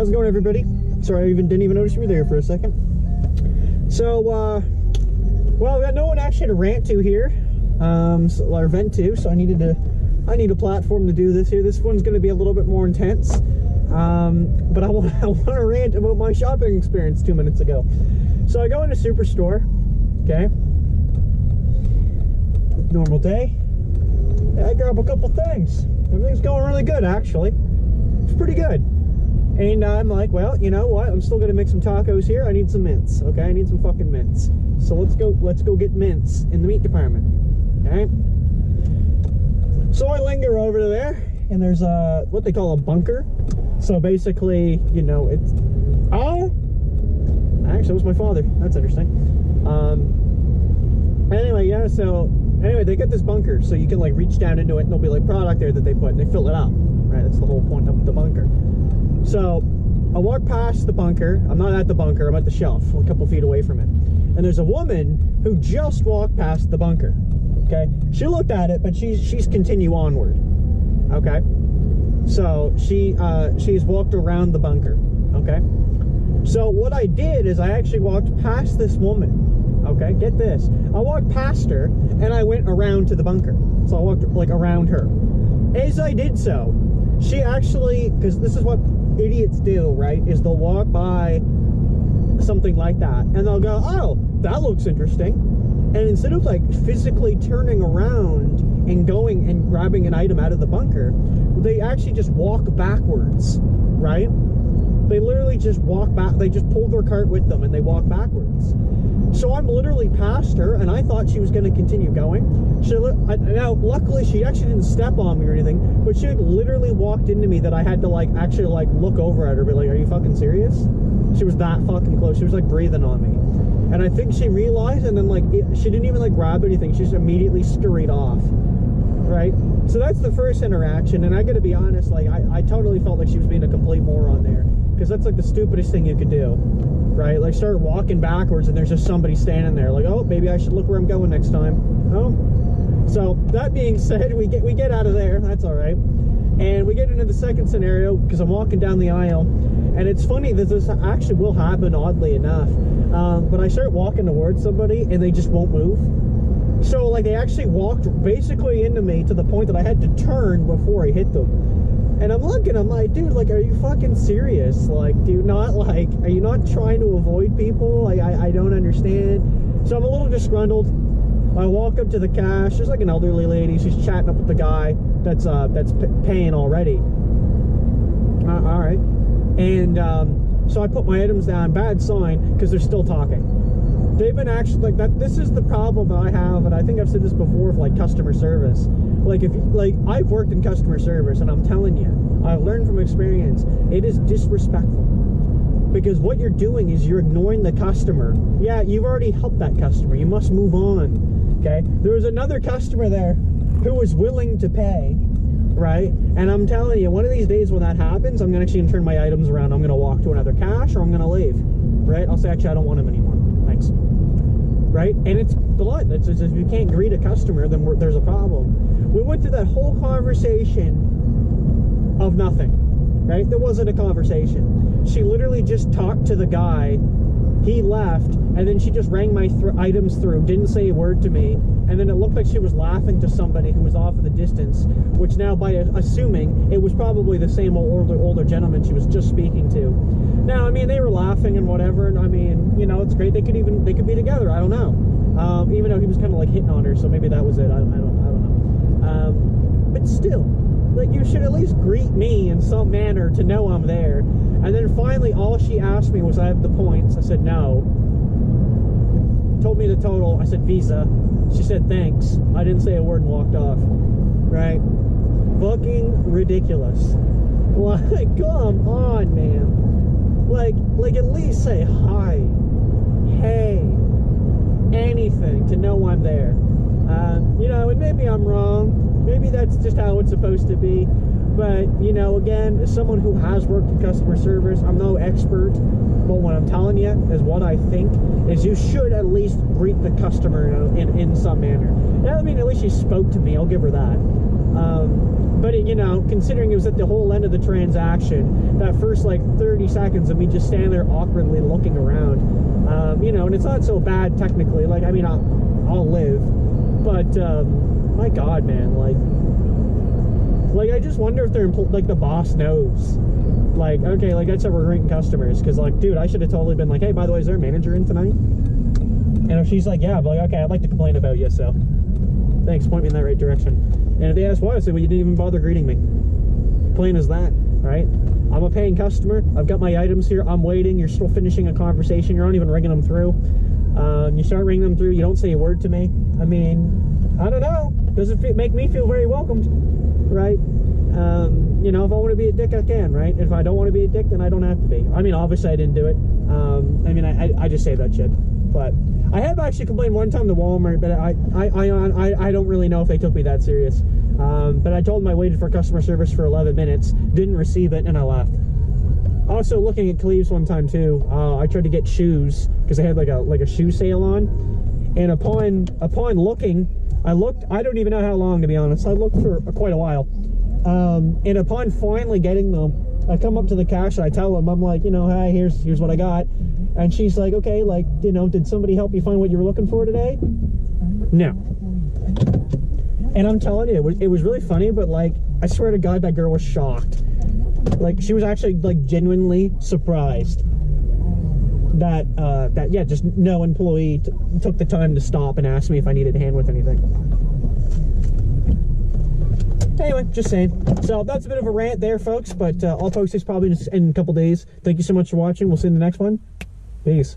How's it going, everybody? Sorry, I didn't even notice you were there for a second. So, well, we got no one actually to rant to here, or vent to, so I need a platform to do this here. This one's going to be a little bit more intense, but I want to rant about my shopping experience 2 minutes ago. So I go into Superstore, okay, normal day. I grab a couple things. Everything's going really good, actually. It's pretty good. And I'm like, well, you know what? I'm still gonna make some tacos here. I need some mints, okay? I need some fucking mints. So let's go get mints in the meat department, okay? So I linger over to there, and there's what they call a bunker. So basically, you know, it's actually, it was my father. That's interesting. Anyway, yeah. So anyway, they get this bunker, so you can like reach down into it, and there'll be like product there that they put, and they fill it up. Right? That's the whole point of the bunker. So I walk past the bunker. I'm not at the bunker. I'm at the shelf, a couple feet away from it. And there's a woman who just walked past the bunker. Okay, she looked at it, but she's continue onward. Okay, so she's walked around the bunker. Okay, so what I did is I actually walked past this woman. Okay, get this. I walked past her and I went around to the bunker. So I walked like around her. As I did so, she actually, because this is what idiots do, right, is they'll walk by something like that and they'll go, oh, that looks interesting. And instead of like physically turning around and going and grabbing an item out of the bunker, they actually just walk backwards, right? They literally just walk back. They just pull their cart with them and they walk backwards. So I'm literally past her, and I thought she was going to continue going. Now, luckily, she actually didn't step on me or anything, but she literally walked into me that I had to like actually like look over at her, be like, "Are you fucking serious?" She was that fucking close. She was like breathing on me, and I think she realized, and then like she didn't even like grab anything. She just immediately scurried off. Right? So that's the first interaction, and I got to be honest, like I totally felt like she was being a complete moron there, because that's like the stupidest thing you could do. Right? Like start walking backwards and there's just somebody standing there like, oh, maybe I should look where I'm going next time. Oh. So that being said, we get out of there. That's all right. And we get into the second scenario because I'm walking down the aisle, and it's funny that this actually will happen, oddly enough. But I start walking towards somebody and they just won't move. So like they actually walked basically into me to the point that I had to turn before I hit them. And I'm looking, I'm like, dude, like, are you fucking serious? Like, do you not, like, are you not trying to avoid people? Like, I don't understand. So I'm a little disgruntled. I walk up to the cash. There's like an elderly lady. She's chatting up with the guy that's paying already. All right. And so I put my items down. Bad sign, because they're still talking. They've been actually, like, that. This is the problem I have, and I think I've said this before, with, like, customer service. Like, I've worked in customer service, and I'm telling you, I've learned from experience, it is disrespectful. Because what you're doing is you're ignoring the customer. Yeah, you've already helped that customer. You must move on, okay? There was another customer there who was willing to pay, right? And I'm telling you, one of these days when that happens, I'm actually going to turn my items around. I'm going to walk to another cash, or I'm going to leave, right? I'll say, actually, I don't want them anymore. Thanks. Right? And it's blunt. It's just, if you can't greet a customer, then there's a problem. We went through that whole conversation of nothing, right? There wasn't a conversation. She literally just talked to the guy. He left, and then she just rang my items through, didn't say a word to me, and then it looked like she was laughing to somebody who was off in the distance, which now, by assuming, it was probably the same older gentleman she was just speaking to. Now, I mean, they were laughing and whatever, and I mean, you know, it's great. They could be together. I don't know. Even though he was kind of like hitting on her, so maybe that was it. I don't know. But still, like, you should at least greet me in some manner to know I'm there. And then finally, all she asked me was, I have the points. I said no. Told me the total. I said Visa. She said thanks. I didn't say a word and walked off. Right? Fucking ridiculous. Like, come on, man. Like at least say hi, hey, anything to know I'm there. You know, and maybe I'm wrong. Maybe that's just how it's supposed to be. But, you know, again, as someone who has worked in customer service, I'm no expert. But what I'm telling you is what I think is you should at least greet the customer in some manner. Yeah, I mean, at least she spoke to me. I'll give her that. But it, you know, considering it was at the whole end of the transaction, that first like 30 seconds of me just standing there awkwardly looking around, you know, and it's not so bad technically. Like, I mean, I'll live, but my God, man, like I just wonder if they're like the boss knows. Like, okay, like that's how we're greeting customers, because like, dude, I should have totally been like, hey, by the way, is there a manager in tonight? And if she's like, yeah, I'm like, okay, I'd like to complain about you, so thanks, point me in that right direction. And if they ask why, I say, well, you didn't even bother greeting me. Plain as that, right? I'm a paying customer. I've got my items here. I'm waiting. You're still finishing a conversation. You're not even ringing them through. You start ringing them through. You don't say a word to me. I mean, I don't know. Does it make me feel very welcomed, right? You know, if I want to be a dick, I can, right? If I don't want to be a dick, then I don't have to be. I mean, obviously, I didn't do it. I mean, I just say that shit. But I have actually complained one time to Walmart, but I don't really know if they took me that serious. But I told them I waited for customer service for 11 minutes, didn't receive it, and I left. Also, looking at Cleves one time too, I tried to get shoes because they had like a shoe sale on, and upon looking, I don't even know how long, to be honest. I looked for quite a while, and upon finally getting them, I come up to the cash and I tell them, I'm like, you know, hey, here's what I got. And she's like, okay, like, you know, did somebody help you find what you were looking for today? No. And I'm telling you, it was really funny, but like, I swear to God, that girl was shocked. Like, she was actually like genuinely surprised that, yeah, just no employee took the time to stop and ask me if I needed a hand with anything. Anyway, just saying. So that's a bit of a rant there, folks, but I'll post this probably in a couple days. Thank you so much for watching. We'll see you in the next one. Peace.